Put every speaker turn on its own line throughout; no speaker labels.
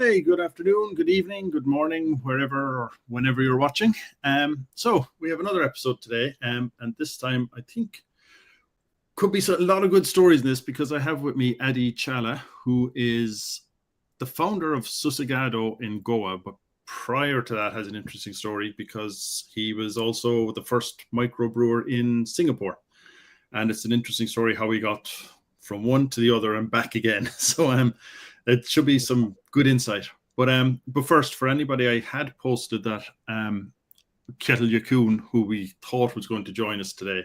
Hey, good afternoon, good evening, good morning, wherever or whenever you're watching. So we have another episode today, and this time I think could be a lot of good stories in this because I have with me Aditya Challa, who is the founder of Susegado in Goa, but prior to that has an interesting story because he was also the first microbrewer in Singapore. And it's an interesting story how he got from one to the other and back again. So it should be some good insight. But first, for anybody, I had posted that Ketil Yakun, who we thought was going to join us today,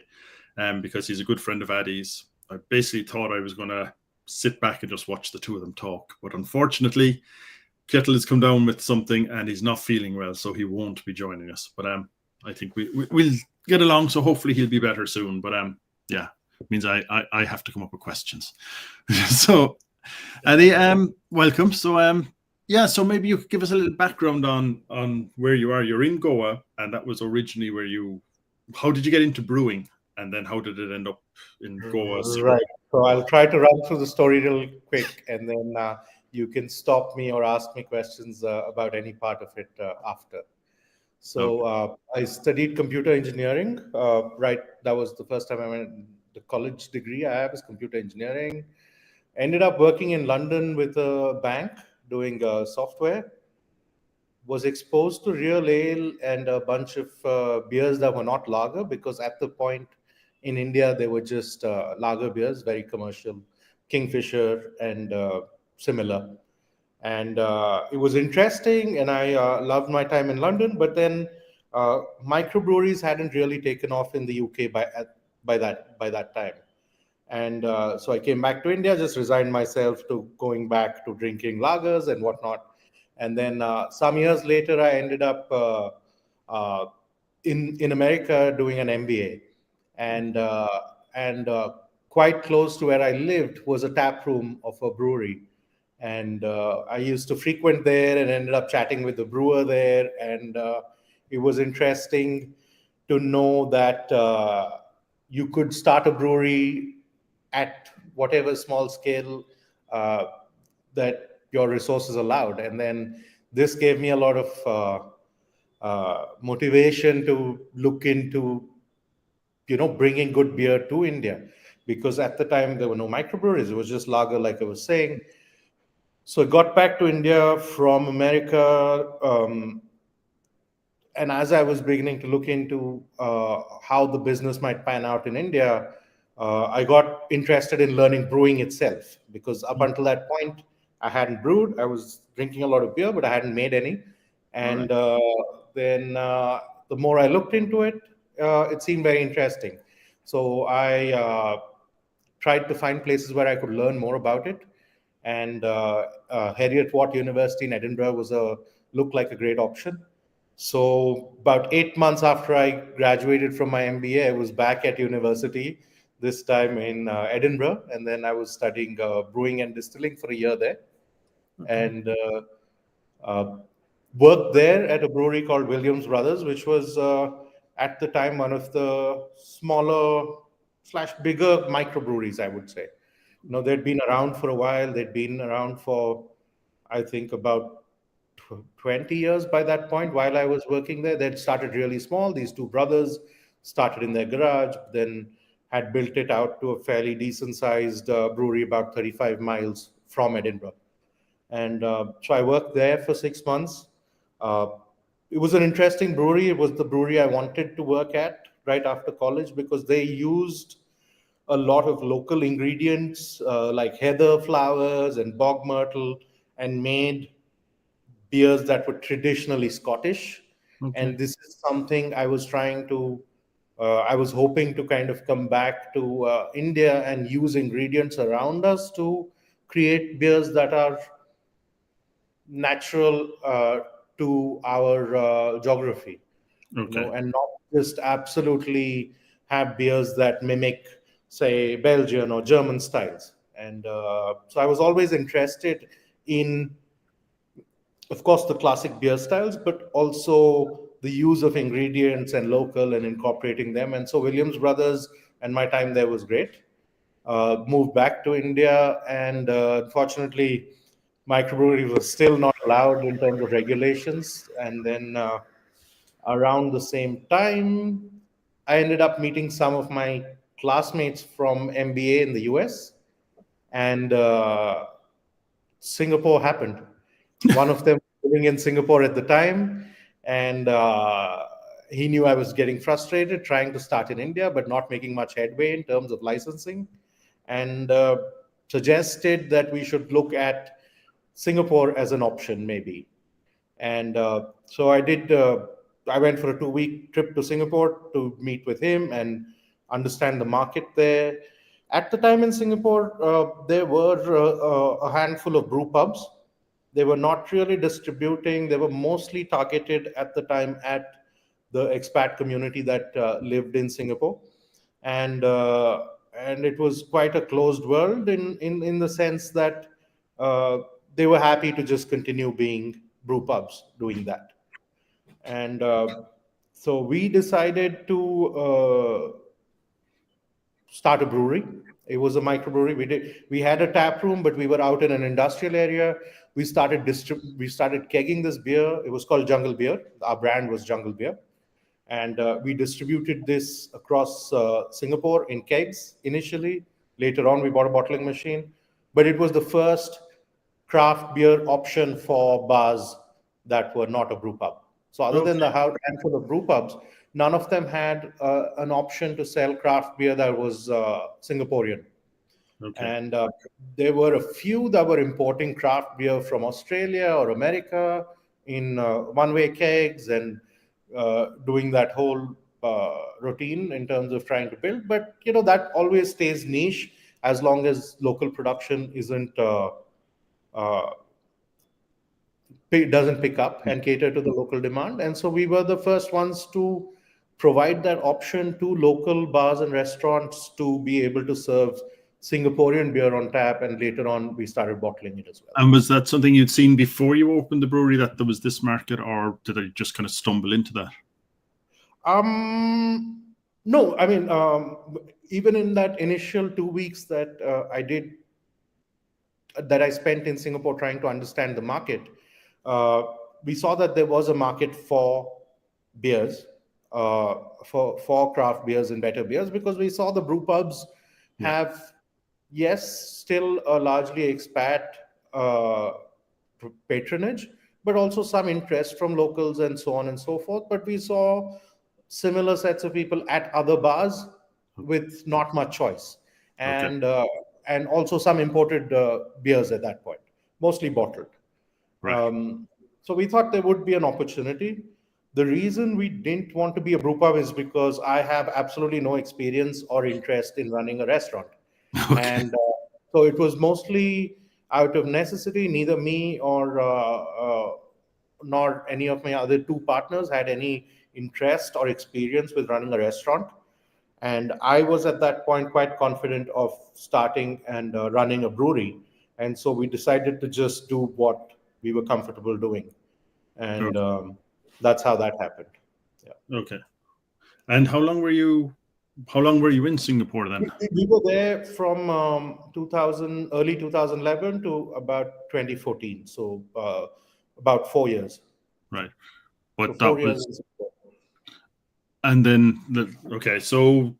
because he's a good friend of Addy's. I basically thought I was going to sit back and just watch the two of them talk. But unfortunately, Ketil has come down with something and he's not feeling well, so he won't be joining us. But I think we'll get along, so hopefully he'll be better soon. But yeah, it means I have to come up with questions. So, Addy, welcome. So, yeah, so maybe you could give us a little background on where you are. You're in Goa, and that was originally where how did you get into brewing? And then how did it end up in Goa?
Right. So I'll try to run through the story real quick, and then you can stop me or ask me questions about any part of it after. So I studied computer engineering. Right. That was the first time I went. The college degree I have is computer engineering. Ended up working in London with a bank doing software. Was exposed to real ale and a bunch of beers that were not lager, because at the point in India they were just lager beers, very commercial, Kingfisher and similar. And it was interesting, and I loved my time in London. But then microbreweries hadn't really taken off in the UK by that time. And so I came back to India, just resigned myself to going back to drinking lagers and whatnot. And then some years later, I ended up uh, in America doing an MBA, and quite close to where I lived was a tap room of a brewery, and I used to frequent there and ended up chatting with the brewer there, and it was interesting to know that you could start a brewery at whatever small scale uh, that your resources allowed. And then this gave me a lot of motivation to look into, bringing good beer to India, because at the time there were no microbreweries. It was just lager, like I was saying. So I got back to India from America. And as I was beginning to look into how the business might pan out in India, I got interested in learning brewing itself, because up until that point, I hadn't brewed. I was drinking a lot of beer, but I hadn't made any. And then the more I looked into it, it seemed very interesting. So I tried to find places where I could learn more about it. And Heriot-Watt University in Edinburgh looked like a great option. So about 8 months after I graduated from my MBA, I was back at university, this time in Edinburgh, and then I was studying brewing and distilling for a year there, and uh, worked there at a brewery called Williams Brothers, which was at the time one of the smaller / bigger microbreweries, I would say. They'd been around for a while. They'd been around for, I think, about 20 years by that point. While I was working there, they'd started really small. These two brothers started in their garage, then had built it out to a fairly decent sized brewery about 35 miles from Edinburgh. And so I worked there for 6 months. Uh, it was an interesting brewery. It was the brewery I wanted to work at right after college, because they used a lot of local ingredients like heather flowers and bog myrtle, and made beers that were traditionally Scottish.
Okay.
And this is something I was hoping to kind of come back to India and use ingredients around us to create beers that are natural to our geography,
Okay.
and not just absolutely have beers that mimic, say, Belgian or German styles. And so I was always interested in, of course, the classic beer styles, but also the use of ingredients and local and incorporating them. And so Williams Brothers and my time there was great. Moved back to India, and unfortunately, Microbrewery was still not allowed in terms of regulations. And then around the same time, I ended up meeting some of my classmates from MBA in the US, and Singapore happened. One of them was living in Singapore at the time, and he knew I was getting frustrated trying to start in India, but not making much headway in terms of licensing, and suggested that we should look at Singapore as an option, maybe. And so I did. I went for a 2-week trip to Singapore to meet with him and understand the market there. At the time in Singapore, there were a handful of brew pubs. They were not really distributing. They were mostly targeted at the time at the expat community that lived in Singapore, and it was quite a closed world in the sense that uh, they were happy to just continue being brew pubs doing that. And so we decided to start a brewery. It was a microbrewery. We had a tap room, but we were out in an industrial area. We started kegging this beer. It was called Jungle Beer. Our brand was Jungle Beer, and we distributed this across Singapore in kegs initially. Later on, we bought a bottling machine, but it was the first craft beer option for bars that were not a brew pub. So other than the handful of brew pubs, none of them had an option to sell craft beer that was Singaporean.
Okay.
And there were a few that were importing craft beer from Australia or America in one-way kegs and doing that whole routine in terms of trying to build. But that always stays niche as long as local production isn't doesn't pick up and cater to the local demand. And so we were the first ones to provide that option to local bars and restaurants to be able to serve Singaporean beer on tap, and later on we started bottling it as well.
And was that something you'd seen before you opened the brewery, that there was this market, or did I just kind of stumble into that?
No, I mean, even in that initial 2 weeks that I spent in Singapore trying to understand the market, we saw that there was a market for beers, for craft beers and better beers, because we saw the brew pubs have, yes, still a largely expat patronage, but also some interest from locals and so on and so forth. But we saw similar sets of people at other bars with not much choice, and also some imported beers at that point, mostly bottled.
Right.
So we thought there would be an opportunity. The reason we didn't want to be a brew pub is because I have absolutely no experience or interest in running a restaurant.
Okay.
And so it was mostly out of necessity. Neither me or nor any of my other two partners had any interest or experience with running a restaurant. And I was at that point quite confident of starting and running a brewery. And so we decided to just do what we were comfortable doing. And that's how that happened. Yeah.
Okay. And how long were you in Singapore then?
We were there from early 2011 to about 2014. So about 4 years.
Right. But
so
that was, and then so,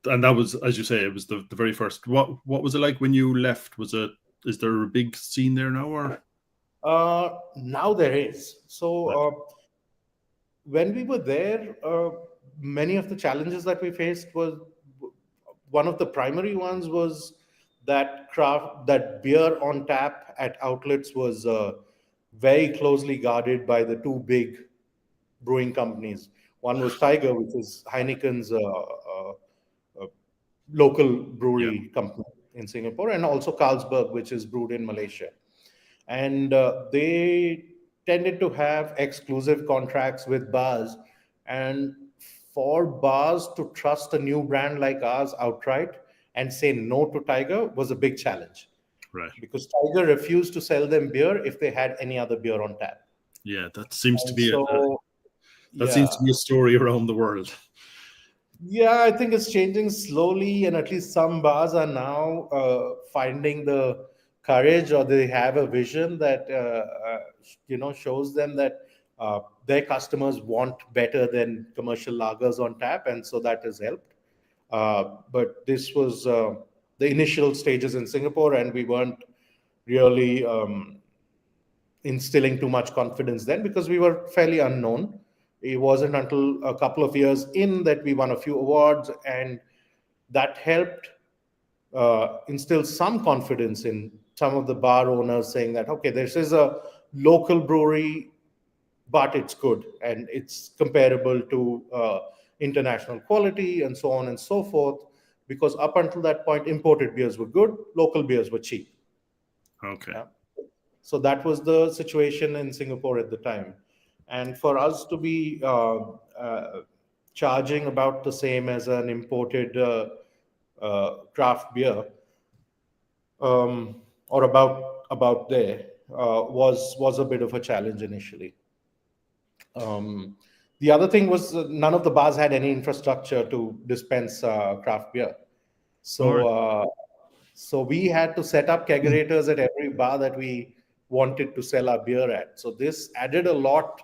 and that was, as you say, it was the very first. What was it like when you left? Is there a big scene there now, or?
Now there is. So when we were there, many of the challenges that we faced was, one of the primary ones was that beer on tap at outlets was very closely guarded by the two big brewing companies. One was Tiger, which is Heineken's local brewery company in Singapore, and also Carlsberg, which is brewed in Malaysia. And they tended to have exclusive contracts with bars. And for bars to trust a new brand like ours outright and say no to Tiger was a big challenge.
Right.
Because Tiger refused to sell them beer if they had any other beer on tap.
Yeah, that seems to be a story around the world.
Yeah, I think it's changing slowly, and at least some bars are now finding the courage, or they have a vision that shows them that their customers want better than commercial lagers on tap, and so that has helped. But this was the initial stages in Singapore, and we weren't really instilling too much confidence then because we were fairly unknown. It wasn't until a couple of years in that we won a few awards, and that helped instill some confidence in some of the bar owners, saying that, okay, this is a local brewery, but it's good and it's comparable to international quality and so on and so forth. Because up until that point, imported beers were good, local beers were cheap.
Okay.
Yeah. So that was the situation in Singapore at the time. And for us to be charging about the same as an imported craft beer, or about there, was a bit of a challenge initially. The other thing was none of the bars had any infrastructure to dispense craft beer. So we had to set up kegerators at every bar that we wanted to sell our beer at. So this added a lot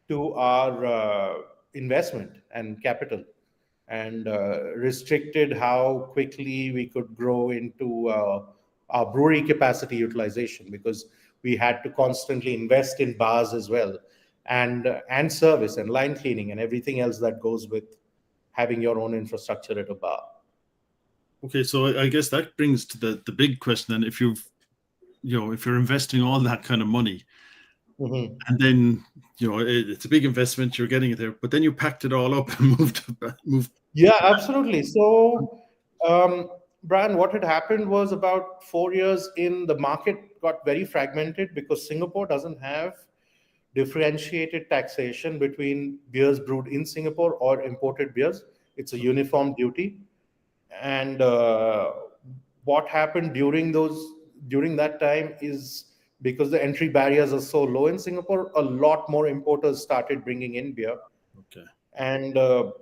to our investment and capital, and restricted how quickly we could grow into our brewery capacity utilization, because we had to constantly invest in bars as well, and service and line cleaning and everything else that goes with having your own infrastructure at a bar.
Okay, so I guess that brings to the big question then. If you're investing all that kind of money, and then it's a big investment, you're getting it there, but then you packed it all up and moved.
Yeah, absolutely. So, Brian, what had happened was about 4 years in, the market got very fragmented because Singapore doesn't have differentiated taxation between beers brewed in Singapore or imported beers. It's a uniform duty. And what happened during that time is, because the entry barriers are so low in Singapore, a lot more importers started bringing in beer.
Okay.
And a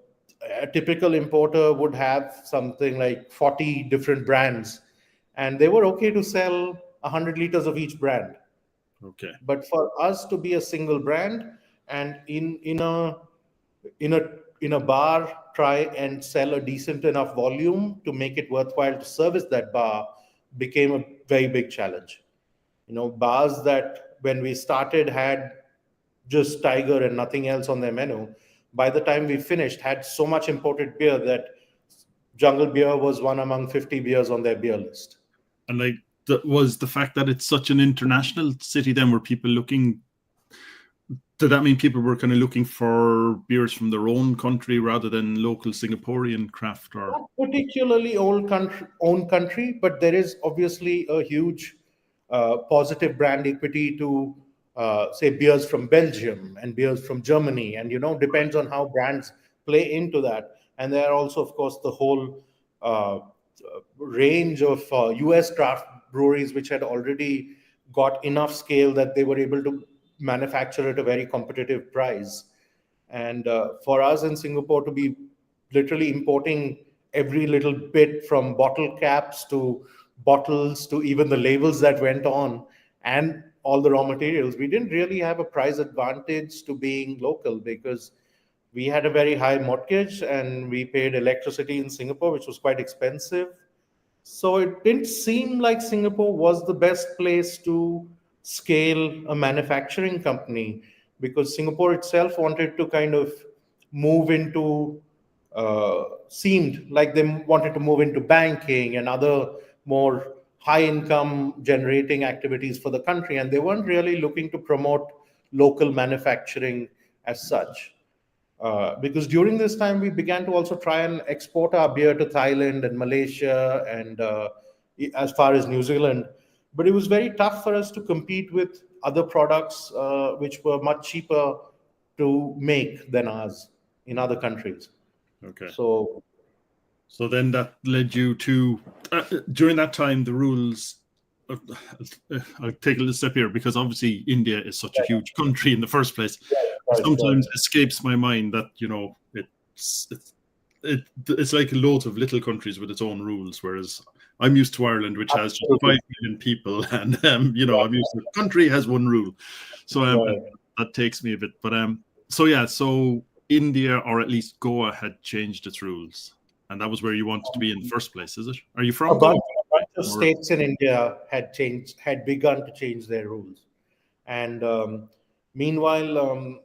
typical importer would have something like 40 different brands, and they were okay to sell 100 liters of each brand.
Okay.
But for us to be a single brand and in a bar try and sell a decent enough volume to make it worthwhile to service that bar became a very big challenge. Bars that when we started had just Tiger and nothing else on their menu, by the time we finished had so much imported beer that Jungle Beer was one among 50 beers on their beer list.
And was the fact that it's such an international city then, were people looking, did that mean people were kind of looking for beers from their own country rather than local Singaporean craft? Or
not particularly own country, but there is obviously a huge positive brand equity to say beers from Belgium and beers from Germany, and depends on how brands play into that. And there are also, of course, the whole range of US craft breweries which had already got enough scale that they were able to manufacture at a very competitive price. And for us in Singapore to be literally importing every little bit, from bottle caps to bottles to even the labels that went on and all the raw materials, we didn't really have a price advantage to being local, because we had a very high mortgage and we paid electricity in Singapore, which was quite expensive. So it didn't seem like Singapore was the best place to scale a manufacturing company, because Singapore itself wanted to kind of move into, seemed like they wanted to move into banking and other more high income generating activities for the country. And they weren't really looking to promote local manufacturing as such. Because during this time, we began to also try and export our beer to Thailand and Malaysia and as far as New Zealand. But it was very tough for us to compete with other products which were much cheaper to make than ours in other countries.
Okay.
So
then that led you to, during that time, the rules, I'll take a little step here, because obviously India is such a huge country in the first place. Sometimes escapes my mind that, it's like loads of little countries with its own rules, whereas I'm used to Ireland, which has just
Absolutely.
5 million people, and
Right.
I'm used to country has one rule, so
Right.
that takes me a bit. But so India, or at least Goa, had changed its rules, and that was where you wanted to be in the first place, is it? Are you
A
from Goa?
bunch of
Or,
states in India had begun to change their rules, and meanwhile,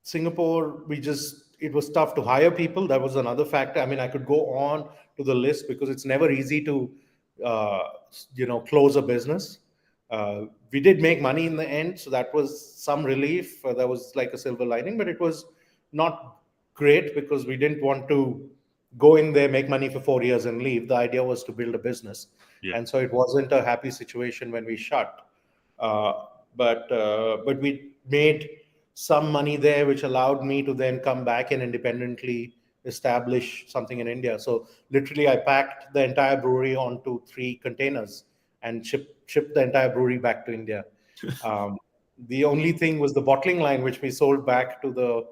Singapore, it was tough to hire people. That was another factor. I mean, I could go on to the list because it's never easy to, uh, close a business. We did make money in the end, so that was some relief. That was like a silver lining, but it was not great because we didn't want to go in there, make money for 4 years, and leave. The idea was to build a business,
yeah,
and so it wasn't a happy situation when we shut. Uh, but we made some money there, which allowed me to then come back and independently establish something in India. So literally, I packed the entire brewery onto 3 containers and shipped the entire brewery back to India. Um, the only thing was the bottling line, which we sold back to the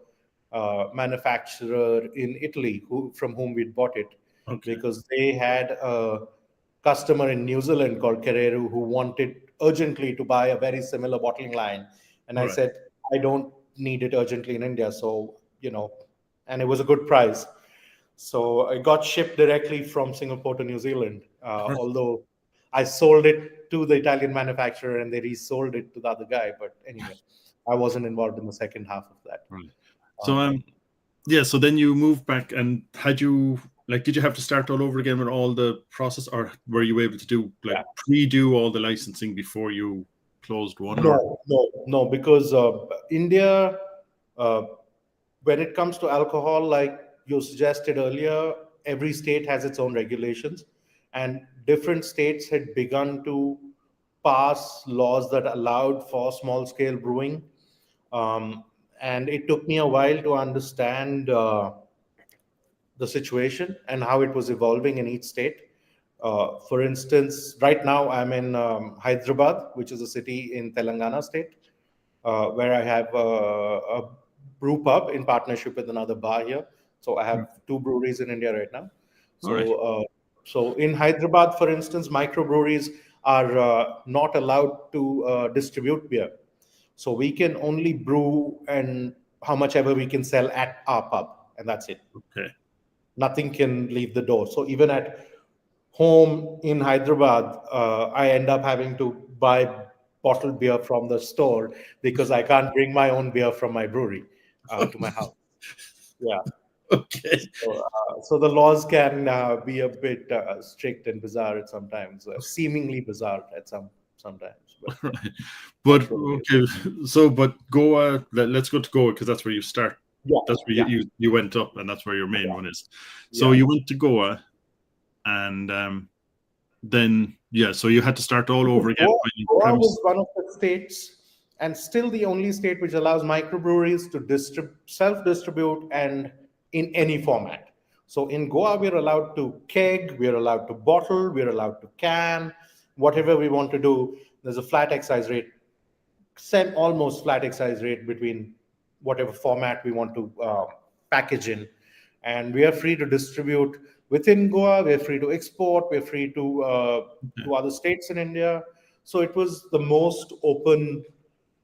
manufacturer in Italy, from whom we'd bought it,
okay,
because they had a customer in New Zealand called Kereru who wanted urgently to buy a very similar bottling line. And
all
I
right,
said, I don't need it urgently in India. So, and it was a good price. So I got shipped directly from Singapore to New Zealand,
all
although I sold it to the Italian manufacturer and they resold it to the other guy. But anyway, I wasn't involved in the second half of that.
right. So
Um,
yeah, so then you moved back, and did you have to start all over again with all the process, or were you able to
yeah.
pre-do all the licensing before you closed one? Or
No, because India, uh, when it comes to alcohol, like you suggested earlier, every state has its own regulations, and different states had begun to pass laws that allowed for small scale brewing. Um, and it took me a while to understand the situation and how it was evolving in each state. For instance, right now I'm in Hyderabad, which is a city in Telangana state, where I have a brew pub in partnership with another bar here. So I have 2 breweries in India right now.
all right,
So in Hyderabad, for instance, microbreweries are not allowed to distribute beer. So we can only brew and how much ever we can sell at our pub, and that's it.
okay,
Nothing can leave the door. So even at home in Hyderabad, I end up having to buy bottled beer from the store because I can't bring my own beer from my brewery to my house. Yeah.
okay.
So the laws can be a bit strict and bizarre at sometimes, seemingly bizarre at sometimes, but
Right.
that's
But
what it is.
okay, so but Goa, let's go to Goa because that's where you start.
Yeah,
That's where
yeah,
you went up, and that's where your main
yeah,
one is. So
yeah.
you went to Goa, and then yeah, so you had to start all over again. Finding
Goa was
premise.
one of the states, and still the only state which allows microbreweries to self-distribute and in any format. So in Goa, we're allowed to keg, we're allowed to bottle, we're allowed to can, whatever we want to do. There's a flat excise rate, almost flat excise rate between whatever format we want to package in, and we are free to distribute within Goa. We're free to export. We're free
Yeah.
to other states in India. So it was the most open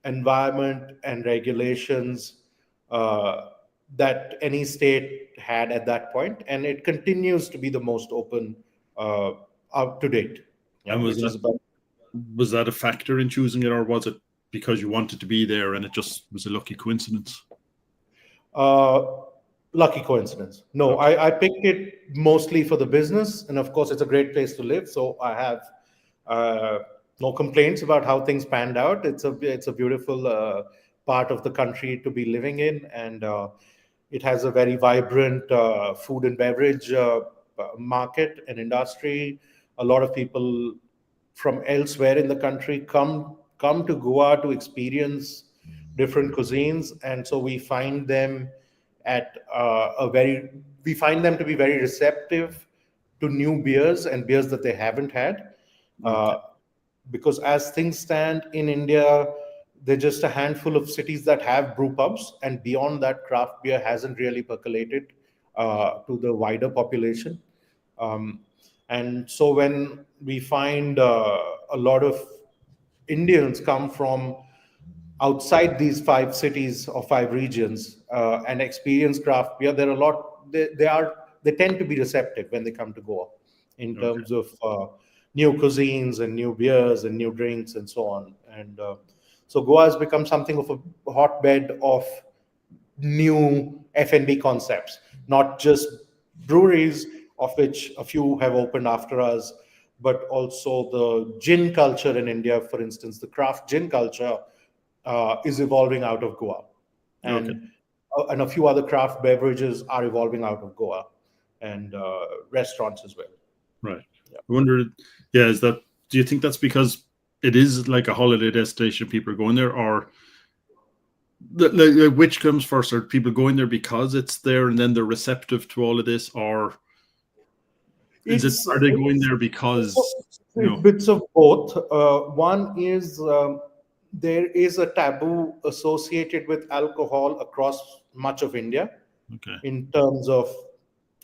environment and regulations that any state had at that point, and it continues to be the most open uh, up to date. Yeah,
And
which is about
was that a factor in choosing it, or was it because you wanted to be there and it just was a lucky coincidence?
Uh, lucky coincidence. No,
Okay.
I picked it mostly for the business, and of course, it's a great place to live. So I have uh, no complaints about how things panned out. It's a beautiful part of the country to be living in, and it has a very vibrant food and beverage market and industry. A lot of people from elsewhere in the country come to Goa to experience different cuisines, and so we find them to be very receptive to new beers and beers that they haven't had.
Okay.
Uh, because as things stand in India, there are just a handful of cities that have brew pubs, and beyond that, craft beer hasn't really percolated to the wider population. And so when we find a lot of Indians come from outside these 5 cities or 5 regions and experience craft beer, there are a lot. They tend to be receptive when they come to Goa in terms of new cuisines and new beers and new drinks and so on. And so Goa has become something of a hotbed of new F&B concepts, not just breweries, of which a few have opened after us, but also the gin culture in India, for instance. The craft gin culture is evolving out of Goa, and a few other craft beverages are evolving out of Goa, and restaurants as well.
Right. Yeah. I wonder, do you think that's because it is like a holiday destination, people are going there, or which comes first? Are people going there because it's there and then they're receptive to all of this, or are they going there because
bits of both? One is there is a taboo associated with alcohol across much of India. In terms of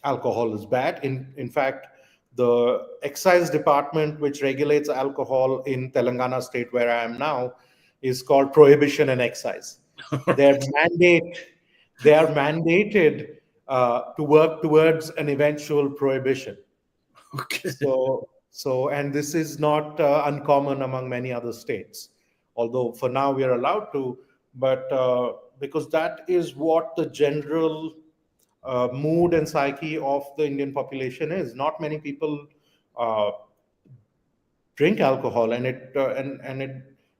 alcohol is bad. In fact, the excise department which regulates alcohol in Telangana state, where I am now, is called Prohibition and Excise. They are mandated to work towards an eventual prohibition. So and this is not uncommon among many other states, although for now we are allowed to, but because that is what the general mood and psyche of the Indian population is. Not many people drink alcohol, and it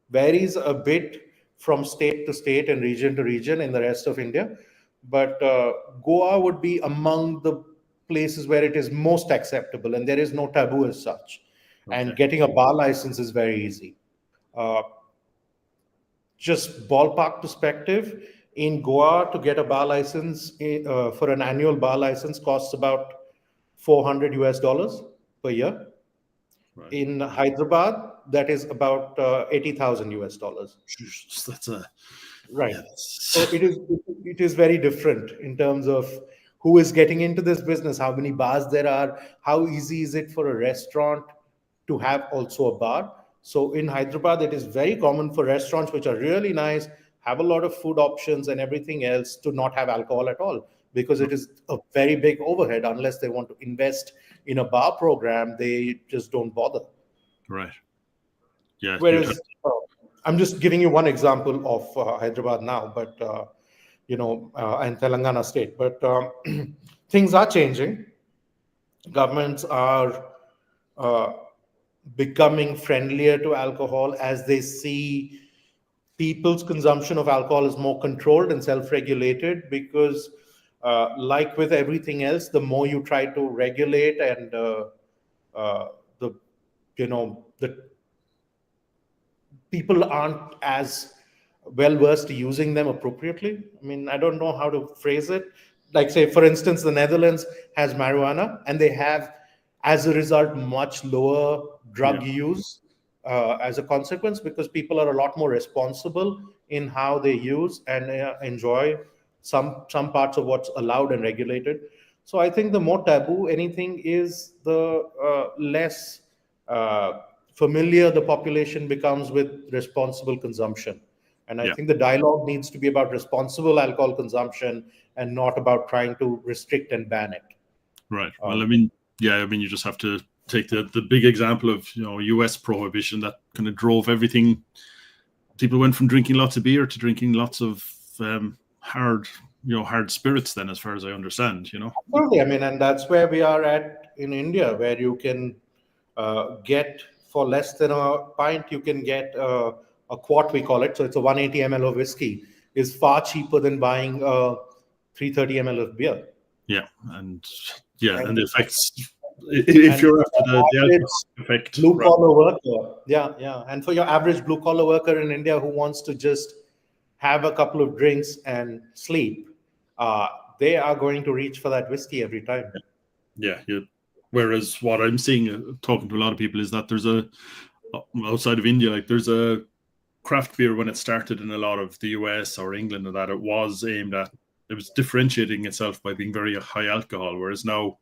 varies a bit from state to state and region to region in the rest of India. But Goa would be among the places where it is most acceptable, and there is no taboo as such. And getting a bar license is very easy. Just ballpark perspective, in Goa, to get a bar license for an annual bar license costs about $400 per year. Right. In Hyderabad, that is about $80,000.
That's a
right. Yes. So it is very different in terms of who is getting into this business, how many bars there are, how easy is it for a restaurant to have also a bar. So in Hyderabad, it is very common for restaurants which are really nice, have a lot of food options and everything else, to not have alcohol at all, because it is a very big overhead. Unless they want to invest in a bar program, they just don't bother.
Right. Yeah.
Whereas I'm just giving you one example of Hyderabad now, but and Telangana state. But things are changing. Governments are becoming friendlier to alcohol as they see people's consumption of alcohol is more controlled and self-regulated, because like with everything else, the more you try to regulate and the people aren't as well versed using them appropriately. I mean, I don't know how to phrase it. Like, say, for instance, the Netherlands has marijuana, and they have, as a result, much lower drug use as a consequence, because people are a lot more responsible in how they use and enjoy some parts of what's allowed and regulated. So I think the more taboo anything is, the less familiar the population becomes with responsible consumption. And I think the dialogue needs to be about responsible alcohol consumption and not about trying to restrict and ban it.
Right. Well, I mean, you just have to take the big example of, US prohibition that kind of drove everything. People went from drinking lots of beer to drinking lots of hard spirits then, as far as I understand,
Absolutely. I mean, and that's where we are at in India, where you can get, for less than a pint, you can get a quart, we call it. So it's a 180 ml of whiskey, is far cheaper than buying 330 ml of beer.
Yeah. And the effects, if you're after the effect.
Blue collar worker. Yeah. And for your average blue collar worker in India who wants to just have a couple of drinks and sleep, they are going to reach for that whiskey every time.
Yeah. Whereas what I'm seeing, talking to a lot of people, is that there's outside of India, like, there's a craft beer when it started in a lot of the US or England, and that it was aimed at was differentiating itself by being very high alcohol, whereas now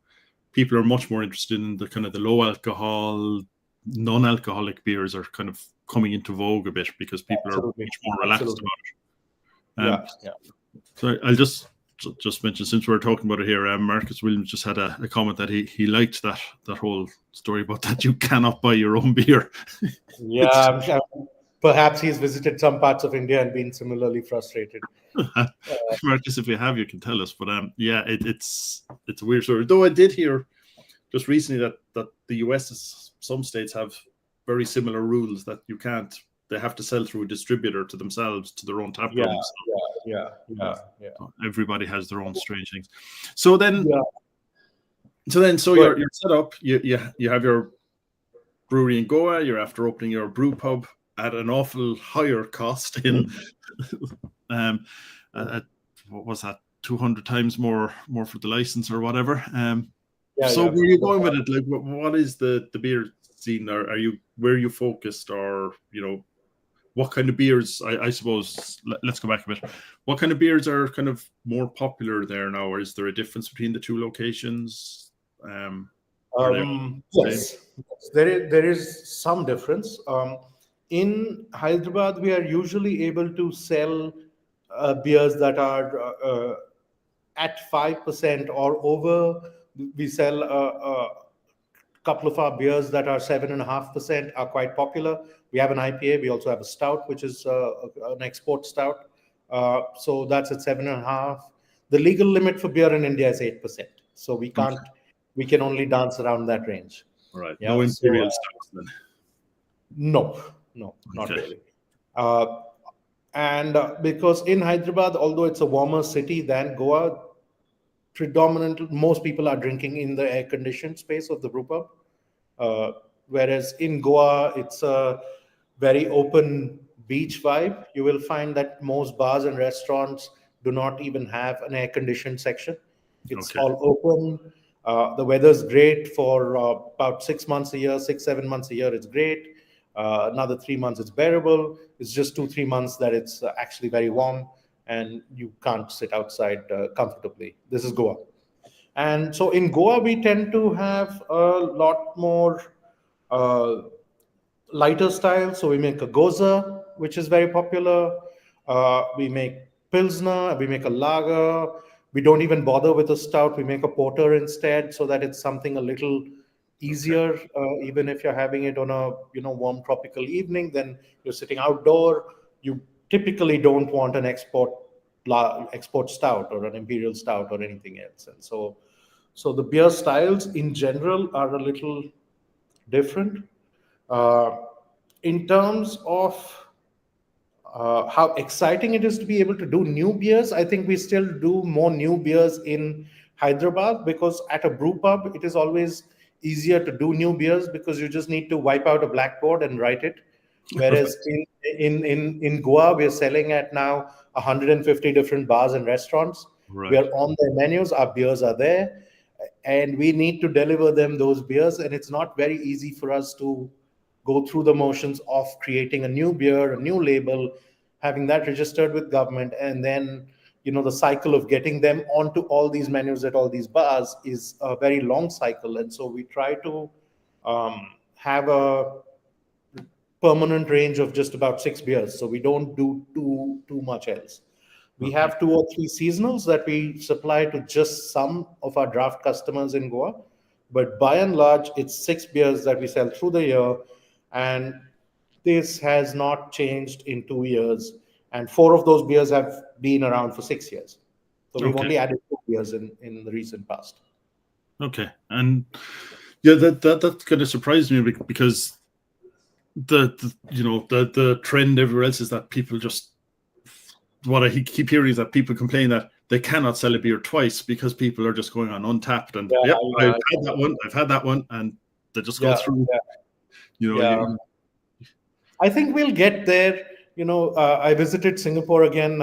people are much more interested in the kind of the low alcohol, non-alcoholic beers are kind of coming into vogue a bit because people are much more relaxed about it. So I'll just mention, since we're talking about it here, Marcus Williams just had a comment that he liked that whole story about that you cannot buy your own beer.
Yeah, I'm sure. Perhaps he's visited some parts of India and been similarly frustrated.
Marcus, if you have, you can tell us. But it's a weird story. Though I did hear just recently that the US, some states have very similar rules that they have to sell through a distributor to themselves, to their own tap rooms.
Yeah.
Everybody has their own strange things. So then, you're set up. You have your brewery in Goa. You're after opening your brew pub at an awful higher cost in what was that, 200 times more for the license or whatever. Where are you going with it? Like, what is the beer scene? Or where are you focused, or what kind of beers? I suppose let's go back a bit. What kind of beers are kind of more popular there now, or is there a difference between the two locations?
Yes, there is some difference. In Hyderabad, we are usually able to sell beers that are at 5% or over. We sell a couple of our beers that are 7.5% are quite popular. We have an IPA. We also have a stout, which is an export stout. So that's at 7.5. The legal limit for beer in India is 8%. So we can't. Okay. We can only dance around that range.
Right. Yeah? No imperial stouts then.
No, not really. And because in Hyderabad, although it's a warmer city than Goa, predominantly most people are drinking in the air-conditioned space of the brew pub. Whereas in Goa, it's a very open beach vibe. You will find that most bars and restaurants do not even have an air-conditioned section. It's all open. The weather's great for about 6 months a year, 6-7 months a year. It's great. Another 3 months, it's bearable. It's just 2-3 months that it's actually very warm and you can't sit outside comfortably. This is Goa. And so in Goa, we tend to have a lot more lighter style. So we make a goza, which is very popular. We make Pilsner, we make a lager. We don't even bother with a stout. We make a porter instead, so that it's something a little easier. Even if you're having it on a warm tropical evening, then you're sitting outdoor. You typically don't want an export stout or an imperial stout or anything else. And so the beer styles in general are a little different. In terms of how exciting it is to be able to do new beers, I think we still do more new beers in Hyderabad, because at a brew pub, it is always easier to do new beers because you just need to wipe out a blackboard and write it. Whereas in Goa, we are selling at now 150 different bars and restaurants. Right. We are on their menus, our beers are there, and we need to deliver them those beers. And it's not very easy for us to go through the motions of creating a new beer, a new label, having that registered with government, and then the cycle of getting them onto all these menus at all these bars is a very long cycle. And so we try to have a permanent range of just about 6 beers, so we don't do too much else. We have 2 or 3 seasonals that we supply to just some of our draft customers in Goa, but by and large, it's 6 beers that we sell through the year. And this has not changed in 2 years. And 4 of those beers have been around for 6 years. So we've only added 2 beers in the recent past.
Okay. And yeah, that kind of surprised me, because the trend everywhere else is that people just, what I keep hearing is that people complain that they cannot sell a beer twice because people are just going on Untapped and I've had that one, and they just go through.
I think we'll get there. I visited Singapore again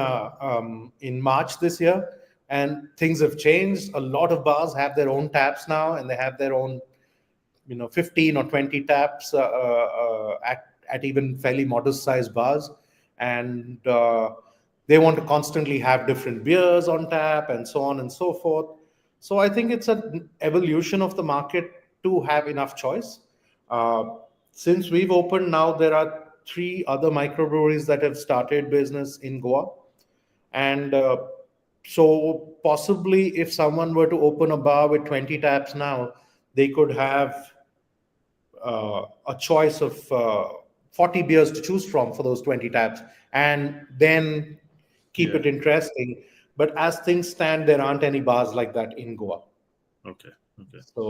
in March this year, and things have changed. A lot of bars have their own taps now, and they have their own 15 or 20 taps at even fairly modest sized bars, and they want to constantly have different beers on tap and so on and so forth. So I think it's an evolution of the market to have enough choice. Uh, since we've opened now, there are three other microbreweries that have started business in Goa. And so possibly if someone were to open a bar with 20 taps now, they could have a choice of 40 beers to choose from for those 20 taps and then keep
Yeah.
it interesting. But as things stand, there aren't any bars like that in Goa.
Okay. Okay.
So,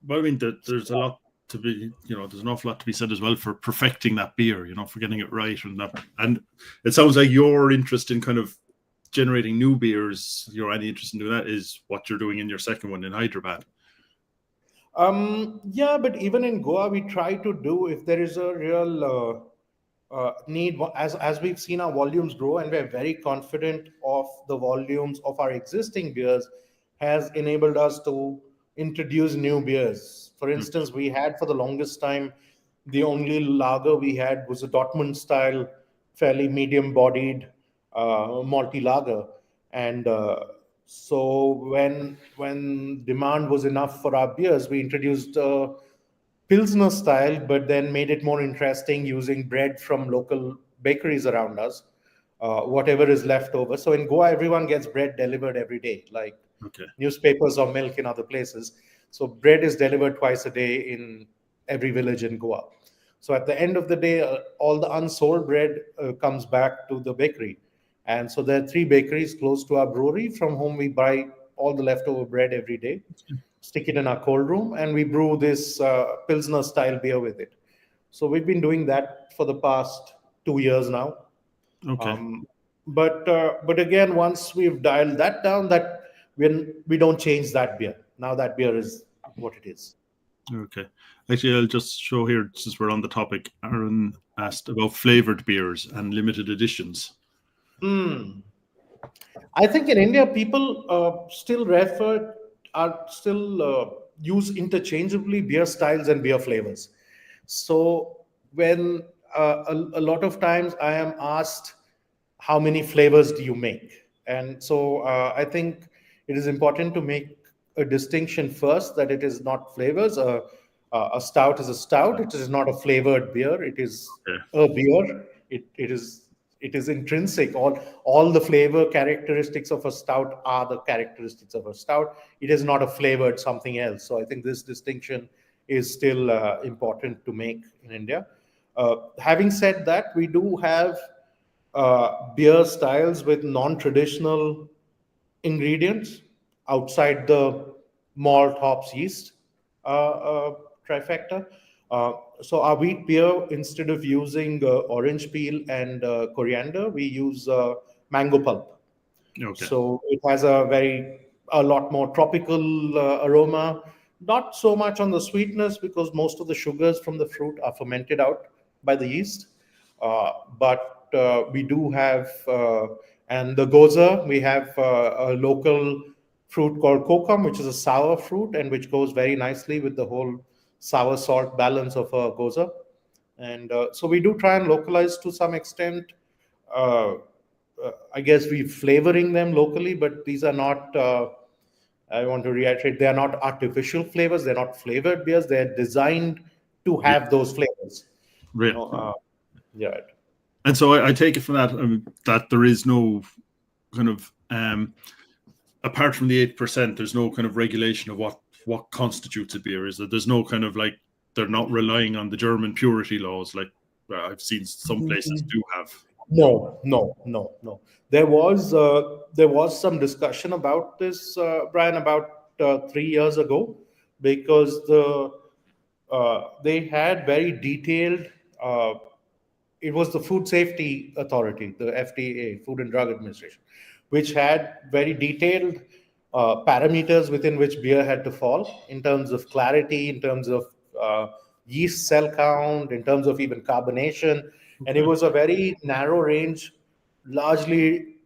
But I mean, there's a lot to be, there's an awful lot to be said as well for perfecting that beer, for getting it right. And it sounds like your interest in kind of generating new beers, any interest in doing that is what you're doing in your second one in Hyderabad.
yeah, but even in Goa, we try to do if there is a real need, as we've seen our volumes grow, and we're very confident of the volumes of our existing beers, has enabled us to introduce new beers. For instance, we had for the longest time the only lager we had was a Dortmund style, fairly medium bodied malty lager, and so when demand was enough for our beers, we introduced Pilsner style, but then made it more interesting using bread from local bakeries around us, whatever is left over. So in Goa, everyone gets bread delivered every day, like
Okay.
newspapers or milk in other places. So bread is delivered twice a day in every village in Goa. So at the end of the day, all the unsold bread comes back to the bakery. And so there are three bakeries close to our brewery from whom we buy all the leftover bread every day, stick it in our cold room, and we brew this Pilsner style beer with it. So we've been doing that for the past 2 years now.
Okay.
But again, once we've dialed that down, that we don't change that beer. Now that beer is what it is.
Okay. Actually, I'll just show here, since we're on the topic, Aaron asked about flavored beers and limited editions.
I think in India, people still use interchangeably beer styles and beer flavors. So when a lot of times I am asked, how many flavors do you make? And so I think it is important to make a distinction first that it is not flavors. A stout is a stout. It is not a flavored beer. It is
Okay.
a beer. It is intrinsic. All the flavor characteristics of a stout are the characteristics of a stout. It is not a flavored something else. So I think this distinction is still important to make in India. Having said that, we do have beer styles with non-traditional ingredients outside the malt, hops, yeast trifecta. So our wheat beer, instead of using orange peel and coriander, we use mango pulp.
Okay.
So it has a lot more tropical aroma. Not so much on the sweetness because most of the sugars from the fruit are fermented out by the yeast. But we do have, and the goza, we have a local fruit called kokum, which is a sour fruit and which goes very nicely with the whole sour salt balance of a goza. And so we do try and localize to some extent. I guess we flavoring them locally, but these are not. I want to reiterate: they are not artificial flavors. They're not flavored beers. They're designed to have those flavors.
Right.
Yeah.
And so I take it from that that there is no kind of apart from the 8%, there's no kind of regulation of what constitutes a beer. Is that there's no kind of like they're not relying on the German purity laws like I've seen some places do have.
No. There was some discussion about this, Brian, about 3 years ago, because they had very detailed. It was the Food Safety Authority, the FDA, Food and Drug Administration, which had very detailed parameters within which beer had to fall in terms of clarity, in terms of yeast cell count, in terms of even carbonation. And it was a very narrow range, largely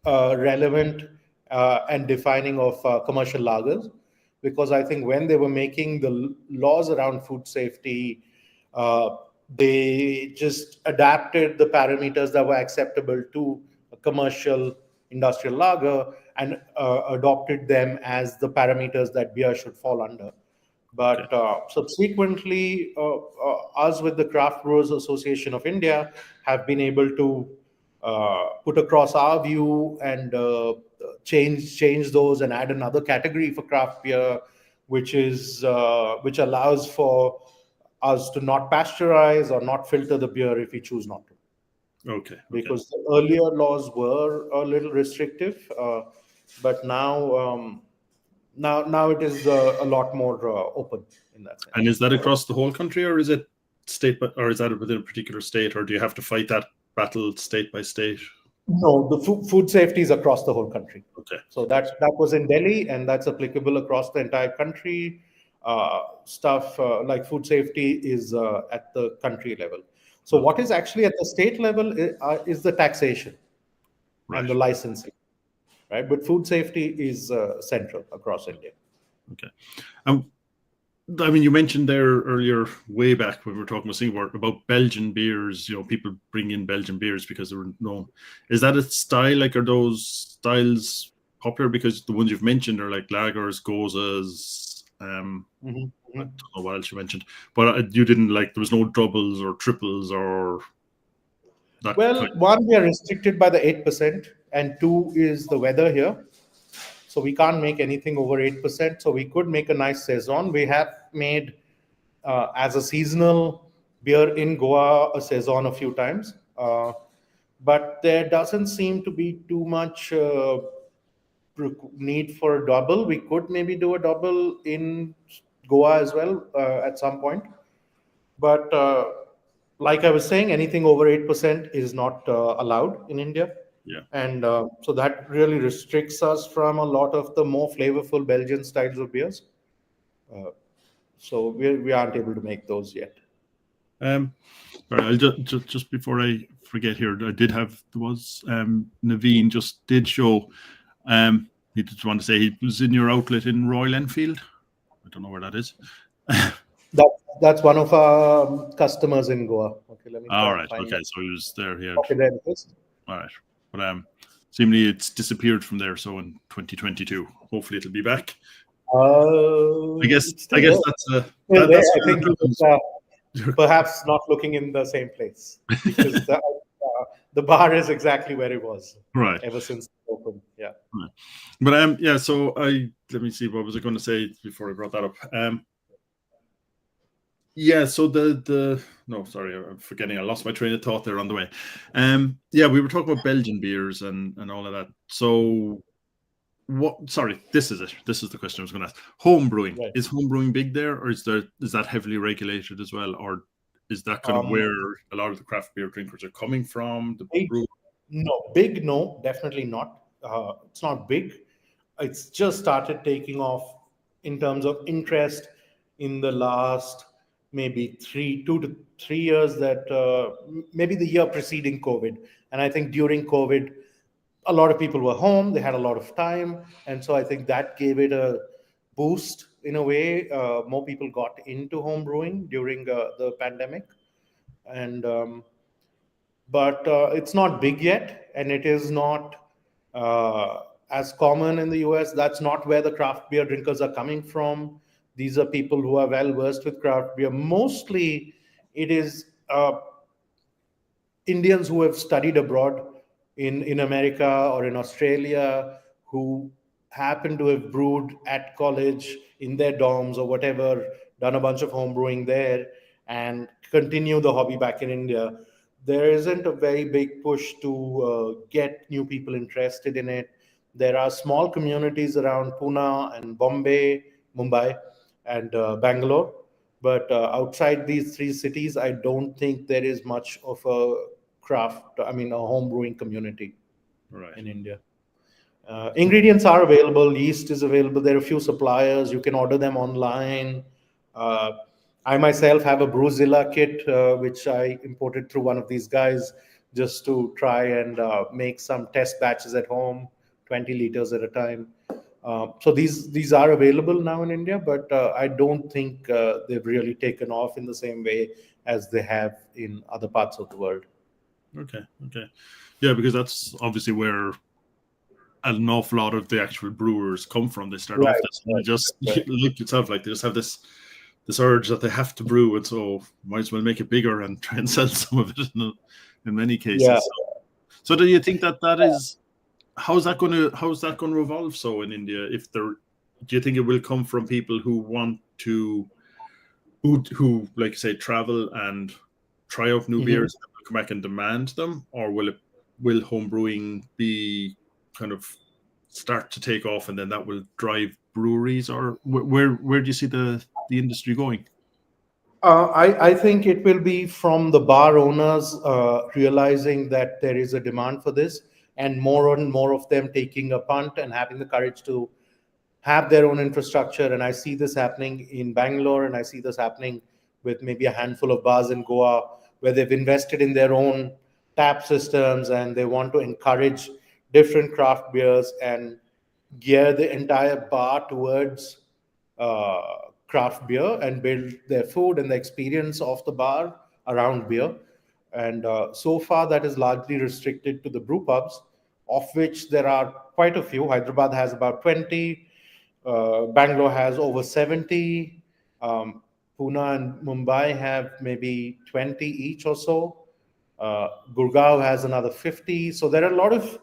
relevant and defining of commercial lagers. Because I think when they were making the laws around food safety, they just adapted the parameters that were acceptable to commercial industrial lager and adopted them as the parameters that beer should fall under. But subsequently, us with the Craft Brewers Association of India have been able to put across our view and change those and add another category for craft beer, which allows for us to not pasteurize or not filter the beer if we choose not to.
Okay.
Because the earlier laws were a little restrictive, but now it is a lot more open in that sense.
And is that across the whole country, or is it or is that within a particular state, or do you have to fight that battle state by state?
No, the food safety is across the whole country.
Okay.
So that was in Delhi, and that's applicable across the entire country. Stuff like food safety is at the country level. So what is actually at the state level is the taxation and the licensing, right? But food safety is central across India. Okay.
I mean, you mentioned there earlier, way back when we were talking about Singapore, about Belgian beers. People bring in Belgian beers because they were known. Is that a style? Like, are those styles popular? Because the ones you've mentioned are like lagers, gozas. I don't know what else you mentioned, but you didn't like. There was no doubles or triples or.
One, we are restricted by the 8%, and two is the weather here. So we can't make anything over 8%. So we could make a nice saison. We have made as a seasonal beer in Goa a saison a few times, but there doesn't seem to be too much need for a double. We could maybe do a double in Goa as well at some point, but like I was saying, anything over 8% is not allowed in India.
Yeah.
And so that really restricts us from a lot of the more flavorful Belgian styles of beers. So we aren't able to make those yet.
I'll just before I forget here, there was Naveen just did show. He just wanted to say he was in your outlet in Royal Enfield. I don't know where that is.
That's one of our customers in Goa. Okay, let me.
All right. Okay, so he was there. Yeah.
Okay, there it is.
All right. But seemingly it's disappeared from there. So in 2022, hopefully it'll be back. I guess that's I
think perhaps not looking in the same place because the bar is exactly where it was.
Right.
Ever since it opened. Yeah.
Right. But so let me see, what was I going to say before I brought that up? So no, sorry, I'm forgetting. I lost my train of thought there on the way. We were talking about Belgian beers and all of that. So this is it. This is the question I was going to ask. Home brewing. Right. Is home brewing big there, or is that heavily regulated as well? Or is that kind of where a lot of the craft beer drinkers are coming from?
No, definitely not. It's not big. It's just started taking off in terms of interest in the last maybe 2 to 3 years, that maybe the year preceding COVID. And I think during COVID, a lot of people were home, they had a lot of time. And so I think that gave it a boost in a way. More people got into home brewing during the pandemic. And but it's not big yet, and it is not as common in the US. That's not where the craft beer drinkers are coming from. These are people who are well versed with craft beer. Mostly, it is Indians who have studied abroad in America or in Australia, who happen to have brewed at college in their dorms or whatever, done a bunch of home brewing there, and continue the hobby back in India. There isn't a very big push to get new people interested in it. There are small communities around Pune and Bombay, Mumbai, and Bangalore. But outside these three cities, I don't think there is much of a home brewing community in India. Ingredients are available. Yeast is available. There are a few suppliers. You can order them online. I myself have a Brewzilla kit, which I imported through one of these guys just to try and make some test batches at home, 20 liters at a time. So these are available now in India, but I don't think they've really taken off in the same way as they have in other parts of the world.
Okay. Yeah, because that's obviously where an awful lot of the actual brewers come from. They start off
Right,
this, and they
right,
just
right.
like yourself, like they just have this urge that they have to brew, and so might as well make it bigger and try and sell some of it in many
Yeah.
cases. So do you think that is how's that going to evolve? So in India, if there, do you think it will come from people who want to who like say travel and try out new
Mhm.
beers and come back and demand them, or will home brewing be kind of start to take off and then that will drive breweries, or where do you see the industry going?
I think it will be from the bar owners realizing that there is a demand for this, and more of them taking a punt and having the courage to have their own infrastructure. And I see this happening in Bangalore, and I see this happening with maybe a handful of bars in Goa, where they've invested in their own tap systems and they want to encourage different craft beers and gear the entire bar towards uh, craft beer and build their food and the experience of the bar around beer. And so far, that is largely restricted to the brew pubs, of which there are quite a few. Hyderabad has about 20, Bangalore has over 70, um, Pune and Mumbai have maybe 20 each or so. Gurgaon has another 50. So there are a lot of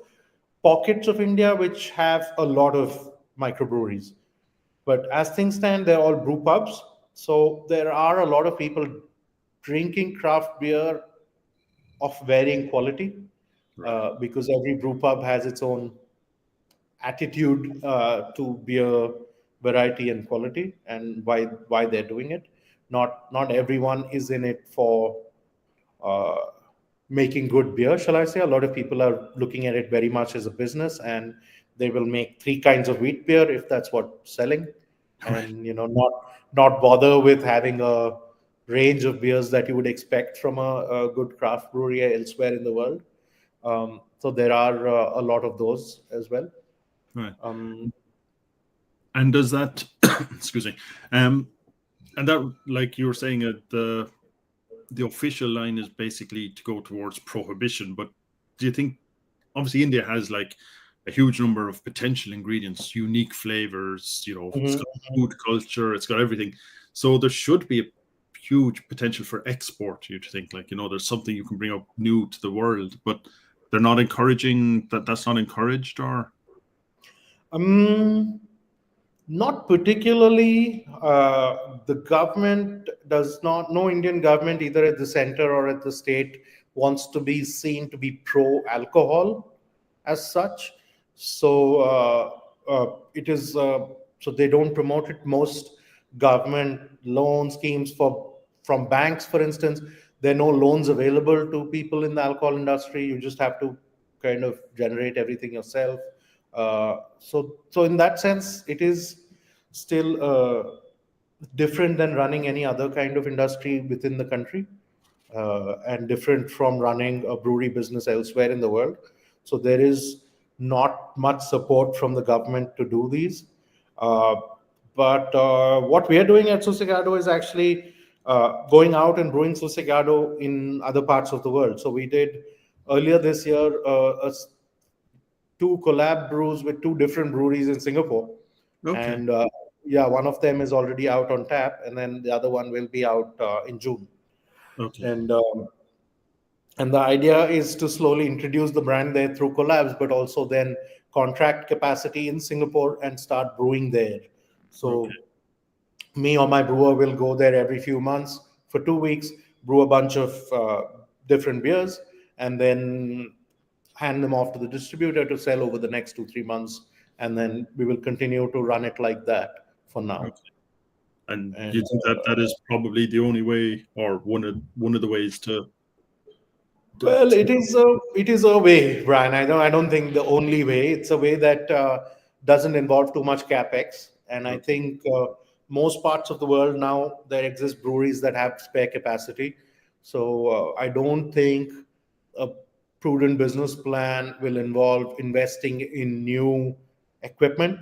pockets of India which have a lot of microbreweries. But as things stand, they're all brew pubs. So there are a lot of people drinking craft beer of varying quality,
Right.
because every brew pub has its own attitude to beer variety and quality, and why they're doing it. Not everyone is in it for uh, making good beer, shall I say. A lot of people are looking at it very much as a business, and they will make three kinds of wheat beer if that's what's selling,
Right.
and not bother with having a range of beers that you would expect from a good craft brewery elsewhere in the world. So there are a lot of those as well.
Right.
Um,
And does that excuse me, and that, like you were saying, the official line is basically to go towards prohibition, but do you think, obviously India has like a huge number of potential ingredients, unique flavors, it's
mhm.
got food culture, it's got everything, so there should be a huge potential for export, you'd think, like, there's something you can bring up new to the world, but they're not encouraging that's not encouraged, or
Um, Not particularly. The government does not, no Indian government, either at the center or at the state, wants to be seen to be pro alcohol as such. So it is, so they don't promote it. Most government loan schemes from banks, for instance, there are no loans available to people in the alcohol industry. You just have to kind of generate everything yourself. So in that sense, it is still different than running any other kind of industry within the country, and different from running a brewery business elsewhere in the world. So there is not much support from the government to do these. Uh, but what we are doing at Susegado is actually going out and brewing Susegado in other parts of the world. So we did earlier this year two collab brews with two different breweries in Singapore,
okay.
and yeah, one of them is already out on tap, and then the other one will be out in June.
Okay.
And um, and the idea is to slowly introduce the brand there through collabs, but also then contract capacity in Singapore and start brewing there.
Okay.
So me or my brewer will go there every few months for 2 weeks, brew a bunch of different beers, and then hand them off to the distributor to sell over the next 2 3 months, and then we will continue to run it like that for now.
Okay. And you
And
think that is probably the only way, or one of the ways
well,
to
it is a way, Brian. I don't think the only way. It's a way that doesn't involve too much capex, and I
okay.
think most parts of the world now there exist breweries that have spare capacity. So I don't think a prudent business plan will involve investing in new equipment.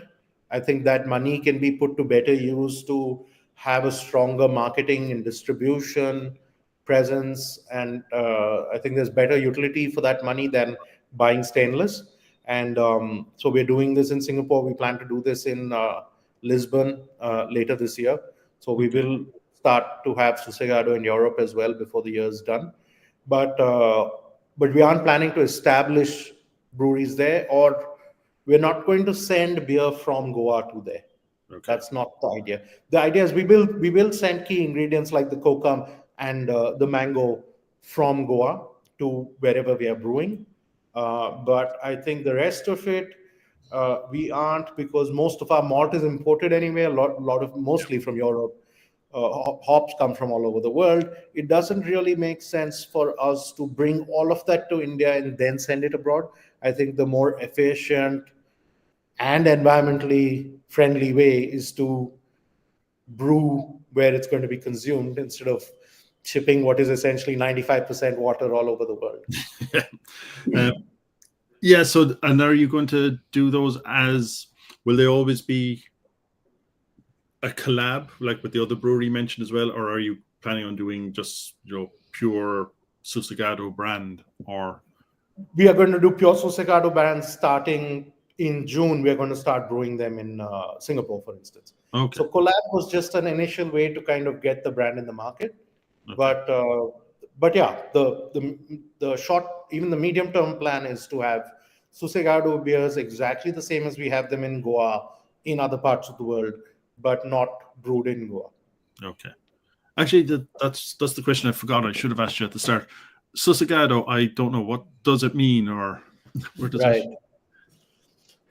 I think that money can be put to better use to have a stronger marketing and distribution presence, and I think there's better utility for that money than buying stainless. And so we're doing this in Singapore. We plan to do this in Lisbon later this year. So we will start to have Susegado in Europe as well before the year is done. But we aren't planning to establish breweries there, or we're not going to send beer from Goa to there. Okay. That's not the idea. The idea is we will send key ingredients like the kokum and the mango from Goa to wherever we are brewing. But I think the rest of it, we aren't, because most of our malt is imported anyway. Mostly from Europe. Hops come from all over the world. It doesn't really make sense for us to bring all of that to India and then send it abroad. I think the more efficient and environmentally friendly way is to brew where it's going to be consumed instead of shipping what is essentially 95% water all over the world.
Yeah. So, and are you going to do those will they always be a collab like with the other brewery you mentioned as well, or are you planning on doing just pure Susegado brand? Or
we are going to do pure Susegado brands starting in June. We are going to start brewing them in Singapore, for instance.
Okay.
So collab was just an initial way to kind of get the brand in the market. Okay. But yeah, the short, even the medium term plan is to have Susegado beers exactly the same as we have them in Goa, in other parts of the world, but not brewed in Goa.
Okay. Actually, that's the question I forgot. I should have asked you at the start. Susegado, I don't know, what does it mean, or where does it?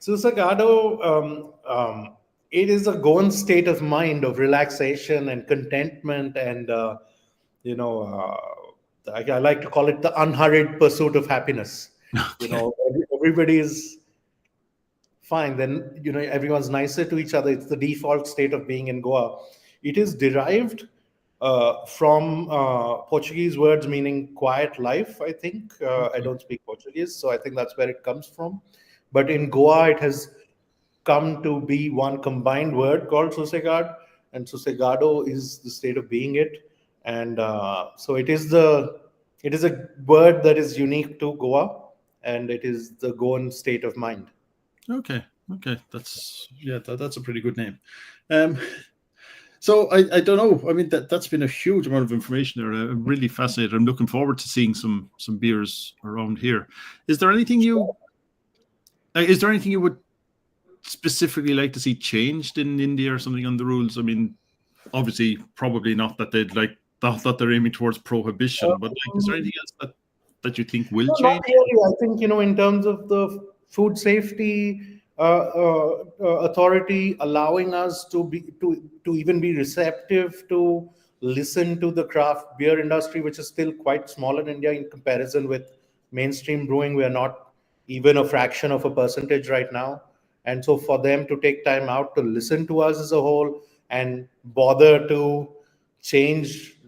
Susegado, it is a Goan state of mind of relaxation and contentment, and I like to call it the unhurried pursuit of happiness. Okay. Everybody is fine. Then everyone's nicer to each other. It's the default state of being in Goa. It is derived from Portuguese words meaning quiet life, I think. I don't speak Portuguese, so I think that's where it comes from. But in Goa, it has come to be one combined word called Susegado, and Susegado is the state of being it. And so it is a word that is unique to Goa, and it is the Goan state of mind.
Okay. That's a pretty good name. So I don't know. I mean, that's been a huge amount of information there. I'm really fascinated. I'm looking forward to seeing some beers around here. Is there anything you would specifically like to see changed in India or something on the rules? I mean, obviously, probably not that they're aiming towards prohibition, but is there anything else that you think will change?
Not really. I think in terms of the food safety authority allowing us to even be receptive to listen to the craft beer industry, which is still quite small in India in comparison with mainstream brewing. We are not even a fraction of a percentage right now. And so for them to take time out to listen to us as a whole and bother to change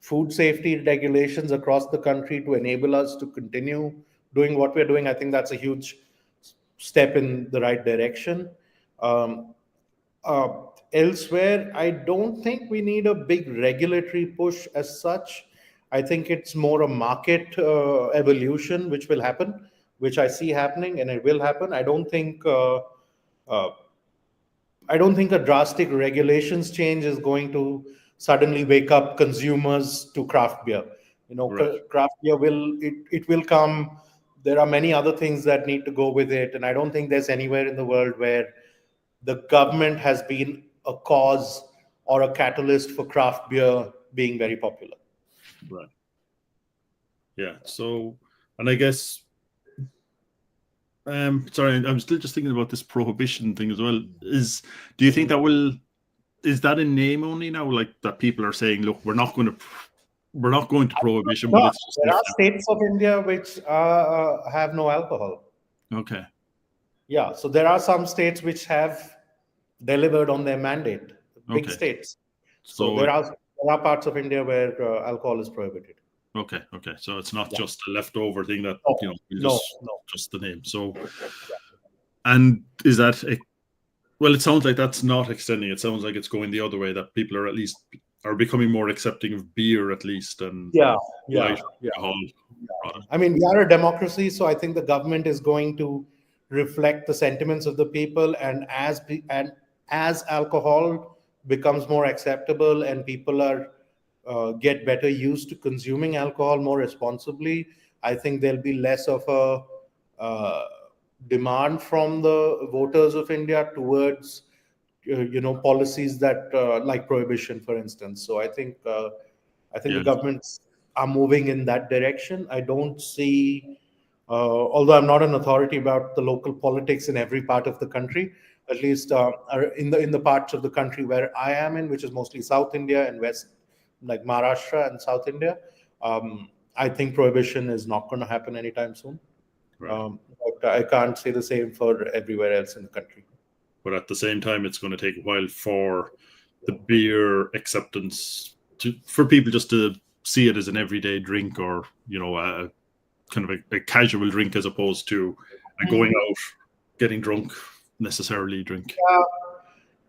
food safety regulations across the country to enable us to continue doing what we're doing, I think that's a huge step in the right direction. Elsewhere, I don't think we need a big regulatory push as such. I think it's more a market evolution which will happen, which I see happening, and it will happen. I don't think a drastic regulations change is going to suddenly wake up consumers to craft beer. Right. Craft beer will come. There are many other things that need to go with it, and I don't think there's anywhere in the world where the government has been a cause or a catalyst for craft beer being very popular.
Right. Yeah. So, and I guess, sorry, I'm still just thinking about this prohibition thing as well. Do you think is that in name only now? Like that people are saying, look, we're not going to prohibition, but it's just
there are states of India which have no alcohol.
Okay.
Yeah, so there are some states which have delivered on their mandate. Big states. So there are parts of India where alcohol is prohibited.
Okay. So it's not just a leftover thing that just the name. So, and is that well? It sounds like that's not extending. It sounds like it's going the other way. That people are at least are becoming more accepting of beer, at least, and
Yeah,
light
yeah.
alcohol product.
I mean, we are a democracy, so I think the government is going to reflect the sentiments of the people, and as alcohol becomes more acceptable and people are get better used to consuming alcohol more responsibly, I think there'll be less of a demand from the voters of India towards policies that like prohibition, for instance. So I think the
Yeah,
governments are moving in that direction. I don't see, although I'm not an authority about the local politics in every part of the country, at least in the parts of the country where I am in, which is mostly South India and West, like Maharashtra and South India. I think prohibition is not going to happen anytime soon.
right.
But I can't say the same for everywhere else in the country.
But at the same time, it's going to take a while for the beer acceptance for people just to see it as an everyday drink, or a kind of a casual drink, as opposed to a going out, getting drunk necessarily drink.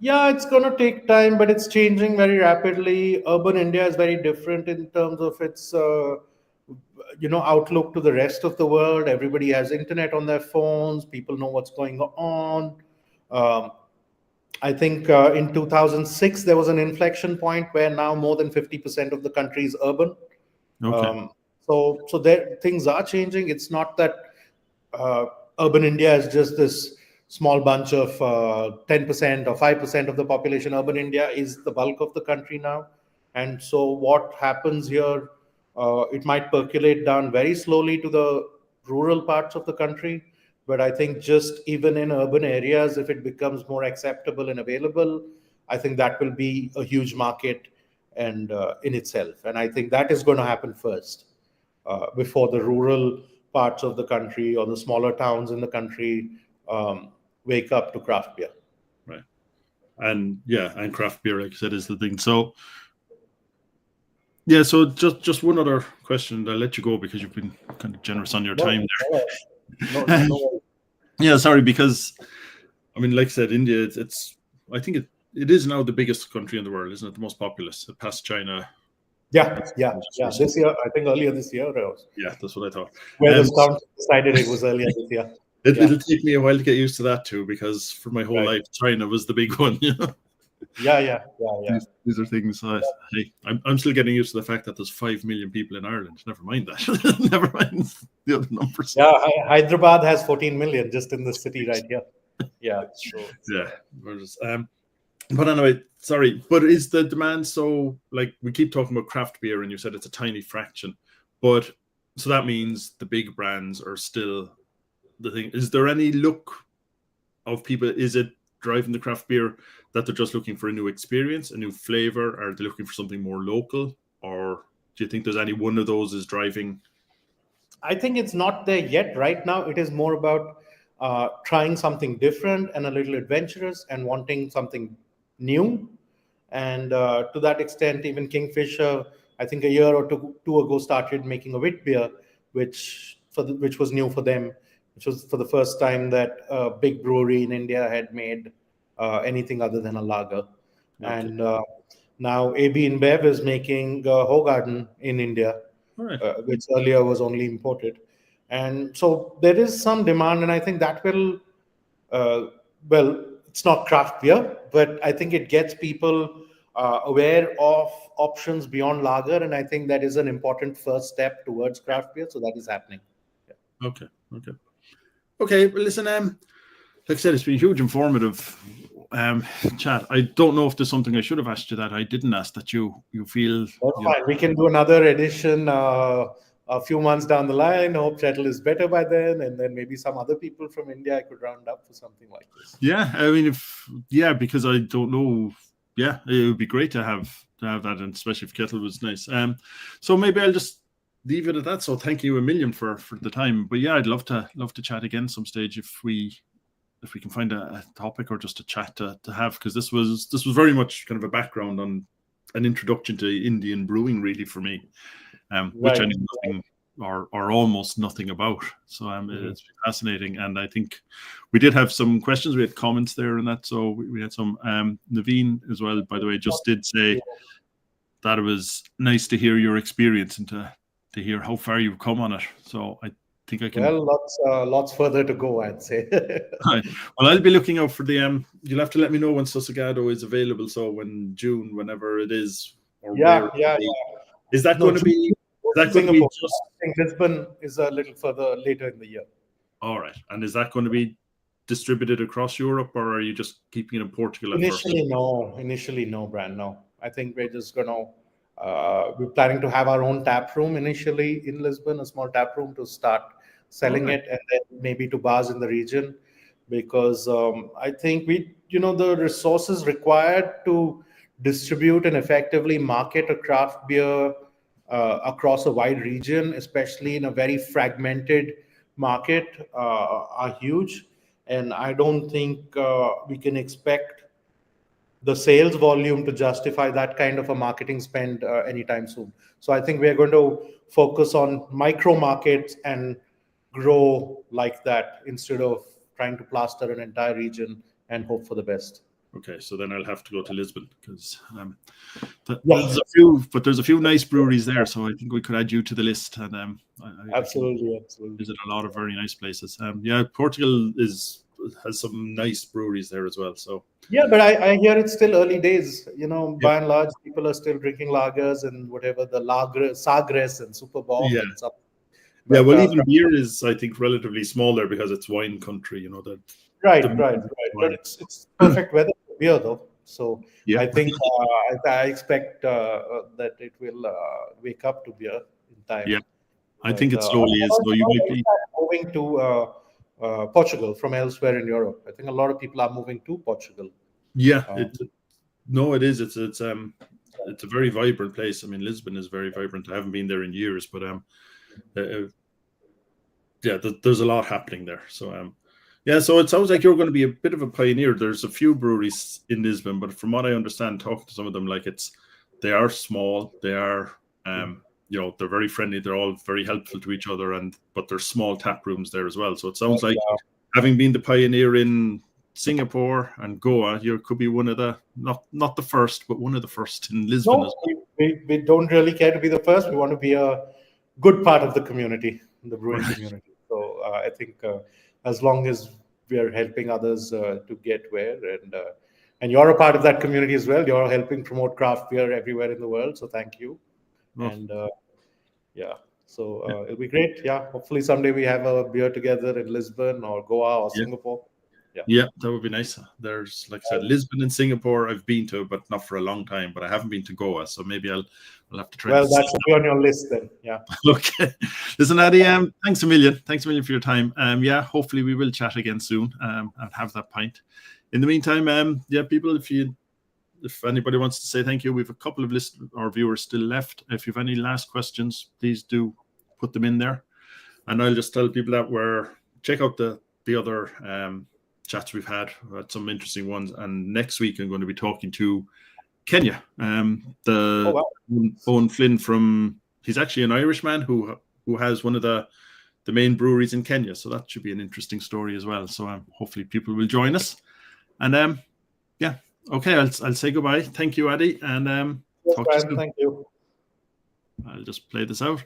Yeah, it's going to take time, but it's changing very rapidly. Urban India is very different in terms of its, outlook to the rest of the world. Everybody has internet on their phones. People know what's going on. Um, I think in 2006 there was an inflection point where now more than 50% of the country is urban.
Okay.
So there things are changing. It's not that uh, urban India is just this small bunch of 10% or 5% of the population. Urban India is the bulk of the country now. And so what happens here, it might percolate down very slowly to the rural parts of the country. But I think just even in urban areas, if it becomes more acceptable and available, I think that will be a huge market and in itself. And I think that is going to happen first before the rural parts of the country or the smaller towns in the country wake up to craft beer.
Right. And craft beer, like I said, is the thing. So yeah, so just one other question, and I'll let you go because you've been kind of generous on your time there.
No.
Yeah, sorry, because I mean, like I said, India, it's I think it is now the biggest country in the world, isn't it? The most populous, past China.
Yeah. This year, I think earlier this year,
Yeah, that's what I thought.
where the council decided it was earlier this year.
It'll take me a while to get used to that too, because for my whole life, China was the big one.
Yeah.
These are things. I'm still getting used to the fact that there's 5 million people in Ireland. Never mind that. Never mind the other numbers.
Yeah, Hyderabad has 14 million just in the city right here. Yeah.
But anyway, sorry. But is the demand so, like, we keep talking about craft beer, and you said it's a tiny fraction, but so that means the big brands are still the thing. Is there any look of people? Is it driving the craft beer that they're just looking for a new experience, a new flavor? Are they looking for something more local, or do you think there's any one of those is driving?
I think it's not there yet. Right now, it is more about trying something different and a little adventurous and wanting something new. And to that extent, even Kingfisher, I think a year or two ago, started making a wheat beer, which was new for them, which was for the first time that a big brewery in India had made anything other than a lager. Okay. And now AB InBev is making Hogarden in India, which earlier was only imported. And so there is some demand, and I think that will, it's not craft beer, but I think it gets people aware of options beyond lager, and I think that is an important first step towards craft beer. So that is happening.
Yeah. Okay. Well, listen, like I said, it's been a huge informative chat. I don't know if there's something I should have asked you that I didn't ask that you feel.
That's fine. We can do another edition a few months down the line. Hope Chettle is better by then, and then maybe some other people from India I could round up for something like this.
Yeah, I mean, because I don't know. Yeah, it would be great to have that, and especially if Kettle was nice. So maybe I'll just leave it at that. So thank you a million for the time. But yeah, I'd love to chat again some stage if we can find a topic or just a chat to have, because this was very much kind of a background on an introduction to Indian brewing, really, for me, which I knew nothing or almost nothing about. So it's fascinating, and I think we did have some questions. We had comments there and that, so we had some. Naveen as well, by the way, just did say that it was nice to hear your experience and to hear how far you've come on it. So I think I can.
Well, lots further to go, I'd say.
Well, I'll be looking out for the you'll have to let me know when Susegado is available. So when June, whenever it is, or
Yeah.
Is that going to be? Is that going to be just?
I think Lisbon is a little further later in the year.
All right, and is that going to be distributed across Europe, or are you just keeping it in Portugal at first?
Initially, no, Brand. No, I think we're just gonna. We're planning to have our own tap room initially in Lisbon, a small tap room to start selling it, and then maybe to bars in the region, because I think the resources required to distribute and effectively market a craft beer across a wide region, especially in a very fragmented market, are huge. And I don't think we can expect the sales volume to justify that kind of a marketing spend anytime soon. So I think we're going to focus on micro markets and grow like that instead of trying to plaster an entire region and hope for the best.
Okay, so then I'll have to go to Lisbon because there's a few nice breweries there. So I think we could add you to the list. And
absolutely.
Visit a lot of very nice places. Portugal has some nice breweries there as well. So
yeah, but I hear it's still early days. By and large, people are still drinking lagers and whatever the Sagres and Superbock and stuff.
But, well, even beer is, I think, relatively small there because it's wine country.
Right. But it's perfect weather for beer, though. So I think I expect that it will wake up to beer in time.
Yeah, I think it slowly is. So you might be
moving to Portugal from elsewhere in Europe. I think a lot of people are moving to Portugal.
Yeah, it is. It's a very vibrant place. I mean, Lisbon is very vibrant. I haven't been there in years, but there's a lot happening there. So so it sounds like you're going to be a bit of a pioneer. There's a few breweries in Lisbon, but from what I understand, talking to some of them, they are small. They are they're very friendly. They're all very helpful to each other, but there's small tap rooms there as well. So it sounds like having been the pioneer in Singapore and Goa, you could be one of the not the first, but one of the first in Lisbon.
No, we don't really care to be the first. We want to be a good part of the community, the brewing community. So I think as long as we are helping others to get where, and you're a part of that community as well. You're helping promote craft beer everywhere in the world. So thank you. And it'll be great. Yeah, hopefully someday we have a beer together in Lisbon or Goa or Singapore.
Yeah, that would be nice. There's, like I said, Lisbon and Singapore I've been to, but not for a long time. But I haven't been to Goa, so maybe I'll have to try.
Well, that should be on your list then. Yeah.
Okay. Listen, Adi, thanks a million. Thanks a million for your time. Hopefully we will chat again soon and have that pint. In the meantime, people, if anybody wants to say thank you, we have a couple of our viewers still left. If you have any last questions, please do put them in there. And I'll just tell people that check out the other chats we've had some interesting ones. And next week I'm going to be talking to Kenya. Owen Flynn he's actually an Irishman who has one of the main breweries in Kenya. So that should be an interesting story as well. So hopefully people will join us. And okay, I'll say goodbye. Thank you, Adi. And
thank you.
I'll just play this out.